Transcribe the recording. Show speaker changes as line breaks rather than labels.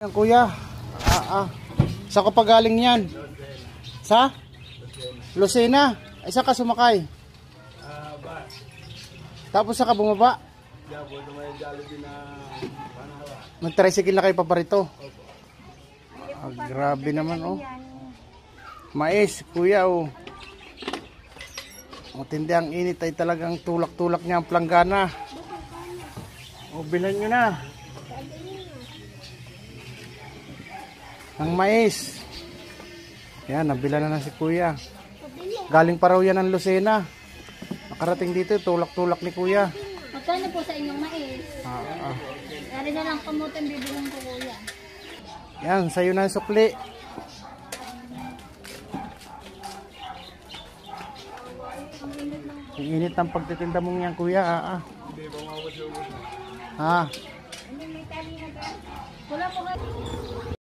Yan kuya. Sa ko pa galing yan? Sa? Lucena. Ay saan ka sumakay? Tapos saan ka bumaba? Mag-tricycle na kayo pa parito. Grabe naman oh. Mais kuya oh. Matindi ang init ay talagang tulak-tulak niya ang planggana. O bilan nyo na. Ang mais. Yan, nabila na si kuya. Galing pa raw yan ng Lucena. Nakarating dito, tulak-tulak ni kuya.
Magkano po sa inyong mais? Dari na lang kamutin bibilang ko kuya.
Yan, sa'yo na ang sukli. Ang init ng pagtitinda mong yan kuya.
Wala po kayo.